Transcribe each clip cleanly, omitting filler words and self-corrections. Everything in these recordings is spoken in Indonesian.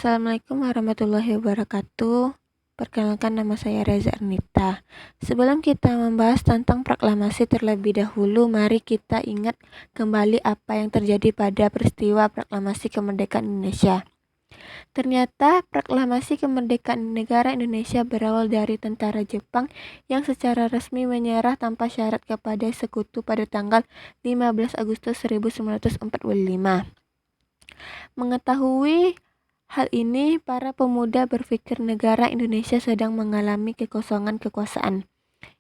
Assalamualaikum warahmatullahi wabarakatuh. Perkenalkan, nama saya Reza Arnita. Sebelum kita membahas tentang proklamasi terlebih dahulu, mari kita ingat kembali apa yang terjadi pada peristiwa proklamasi kemerdekaan Indonesia. Ternyata proklamasi kemerdekaan negara Indonesia berawal dari tentara Jepang yang secara resmi menyerah tanpa syarat kepada sekutu pada tanggal 15 Agustus 1945. Mengetahui hal ini, para pemuda berpikir negara Indonesia sedang mengalami kekosongan kekuasaan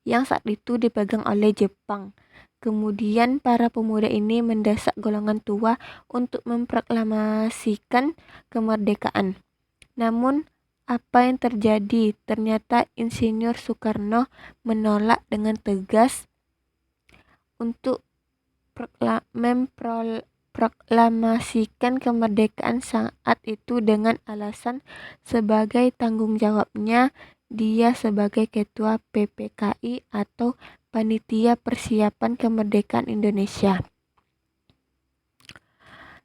yang saat itu dipegang oleh Jepang. Kemudian para pemuda ini mendesak golongan tua untuk memproklamasikan kemerdekaan. Namun apa yang terjadi? Ternyata Insinyur Soekarno menolak dengan tegas untuk proklamasikan kemerdekaan saat itu dengan alasan sebagai tanggung jawabnya dia sebagai ketua PPKI atau Panitia Persiapan Kemerdekaan Indonesia.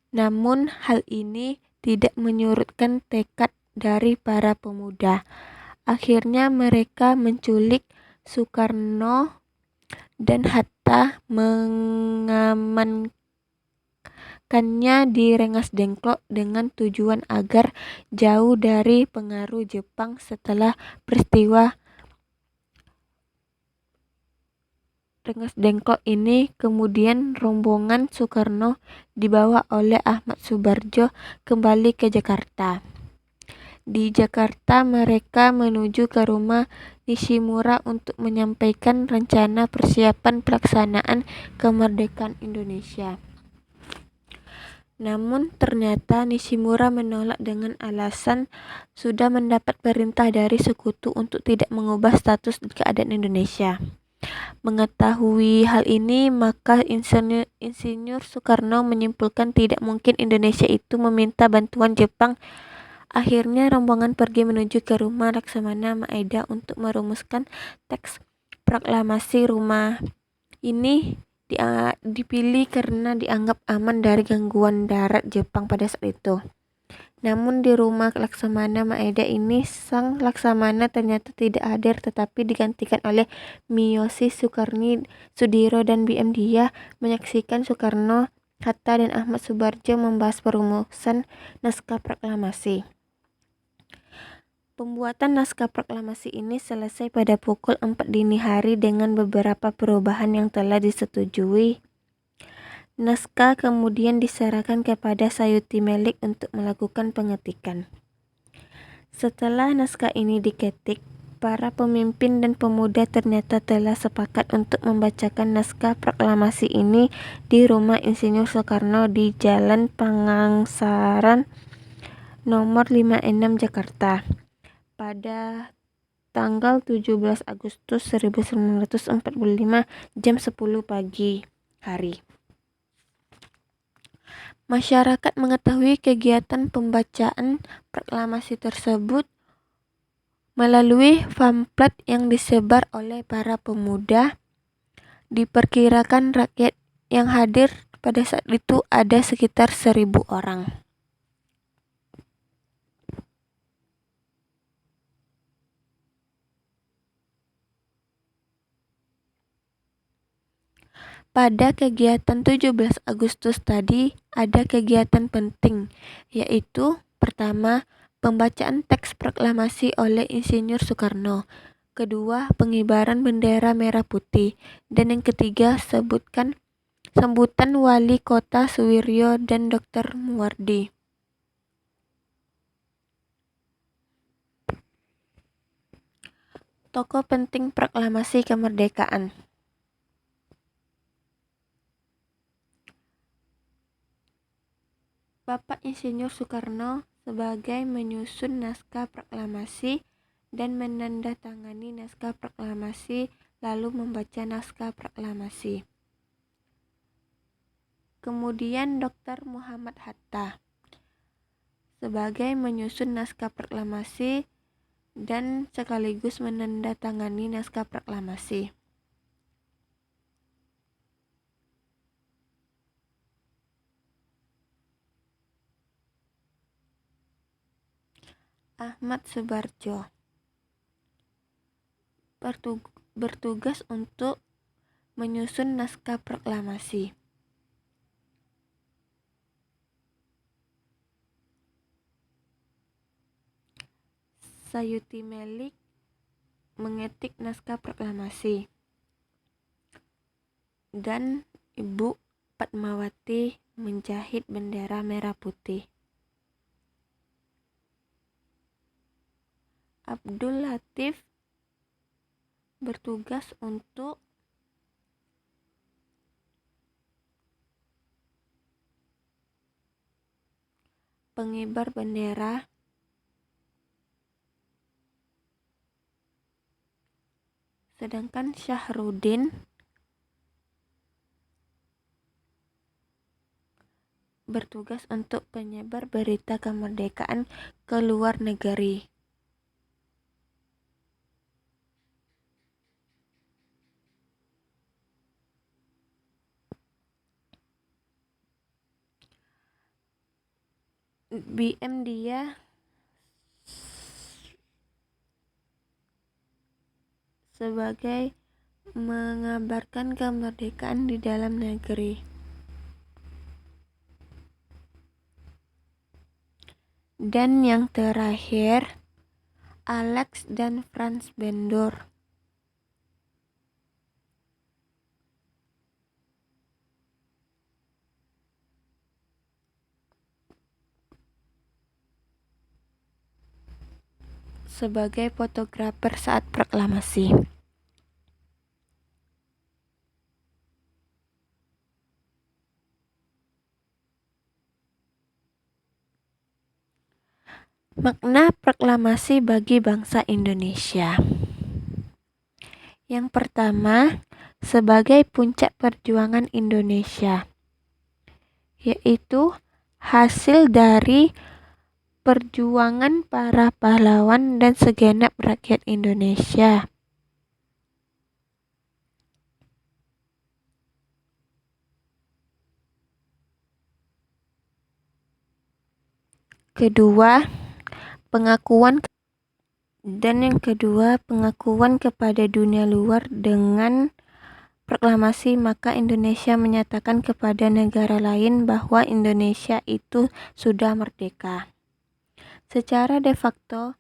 Namun hal ini tidak menyurutkan tekad dari para pemuda. Akhirnya mereka menculik Soekarno dan Hatta, mengamankannya di Rengas Dengklok dengan tujuan agar jauh dari pengaruh Jepang. Setelah peristiwa Rengas Dengklok ini, kemudian rombongan Soekarno dibawa oleh Ahmad Subarjo kembali ke Jakarta. Di Jakarta mereka menuju ke rumah Nishimura untuk menyampaikan rencana persiapan pelaksanaan kemerdekaan Indonesia. Namun ternyata Nishimura menolak dengan alasan sudah mendapat perintah dari sekutu untuk tidak mengubah status keadaan Indonesia. Mengetahui hal ini, maka Insinyur Soekarno menyimpulkan tidak mungkin Indonesia itu meminta bantuan Jepang. Akhirnya rombongan pergi menuju ke rumah Laksamana Maeda untuk merumuskan teks proklamasi. Rumah ini dipilih karena dianggap aman dari gangguan darat Jepang pada saat itu. Namun di rumah Laksamana Maeda ini, sang Laksamana ternyata tidak hadir, tetapi digantikan oleh Miyoshi Sudiro dan BM Dia. Menyaksikan Soekarno, Hatta, dan Ahmad Subarjo membahas perumusan naskah proklamasi. Pembuatan naskah proklamasi ini selesai pada pukul 4 dini hari dengan beberapa perubahan yang telah disetujui. Naskah kemudian diserahkan kepada Sayuti Melik untuk melakukan pengetikan. Setelah naskah ini diketik, para pemimpin dan pemuda ternyata telah sepakat untuk membacakan naskah proklamasi ini di rumah Insinyur Soekarno di Jalan Pangangsaran nomor 56 Jakarta pada tanggal 17 Agustus 1945 jam 10 pagi hari. Masyarakat mengetahui kegiatan pembacaan proklamasi tersebut melalui pamflet yang disebar oleh para pemuda. Diperkirakan rakyat yang hadir pada saat itu ada sekitar 1.000 orang. Pada kegiatan 17 Agustus tadi ada kegiatan penting, yaitu pertama, pembacaan teks proklamasi oleh Insinyur Soekarno. Kedua, pengibaran bendera merah putih. Dan yang ketiga, sambutan Wali Kota Suwiryo dan Dr. Muwardi. Tokoh penting proklamasi kemerdekaan. Bapak Insinyur Soekarno sebagai menyusun naskah proklamasi dan menandatangani naskah proklamasi, lalu membaca naskah proklamasi. Kemudian Dr. Muhammad Hatta sebagai menyusun naskah proklamasi dan sekaligus menandatangani naskah proklamasi. Ahmad Subarjo bertugas untuk menyusun naskah proklamasi. Sayuti Melik mengetik naskah proklamasi. Dan Ibu Fatmawati menjahit bendera merah putih. Abdul Latif bertugas untuk pengibar bendera. Sedangkan Syahrudin bertugas untuk penyebar berita kemerdekaan ke luar negeri. BM dia sebagai mengabarkan kemerdekaan di dalam negeri. Dan yang terakhir, Alex dan Franz Bendor sebagai fotografer saat proklamasi. Makna proklamasi bagi bangsa Indonesia. Yang pertama, sebagai puncak perjuangan Indonesia, yaitu hasil dari perjuangan para pahlawan dan segenap rakyat Indonesia. Yang kedua, pengakuan kepada dunia luar dengan proklamasi, maka Indonesia menyatakan kepada negara lain bahwa Indonesia itu sudah merdeka. Secara de facto,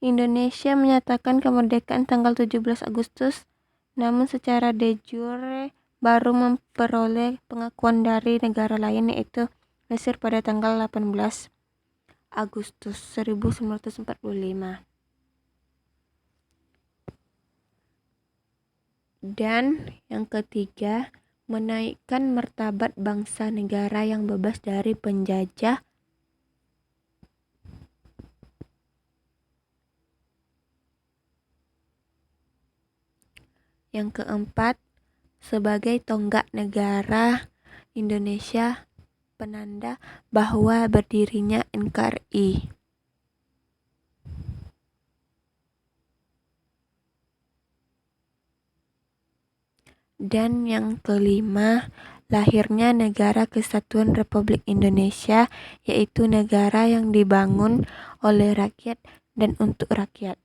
Indonesia menyatakan kemerdekaan tanggal 17 Agustus, namun secara de jure baru memperoleh pengakuan dari negara lain, yaitu Mesir pada tanggal 18 Agustus 1945. Dan yang ketiga, menaikkan martabat bangsa negara yang bebas dari penjajah. Yang keempat, sebagai tonggak negara Indonesia, penanda bahwa berdirinya NKRI. Dan yang kelima, lahirnya Negara Kesatuan Republik Indonesia, yaitu negara yang dibangun oleh rakyat dan untuk rakyat.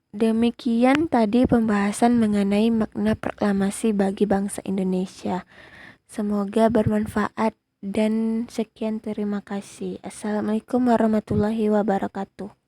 Demikian tadi pembahasan mengenai makna proklamasi bagi bangsa Indonesia. Semoga bermanfaat dan sekian terima kasih. Assalamualaikum warahmatullahi wabarakatuh.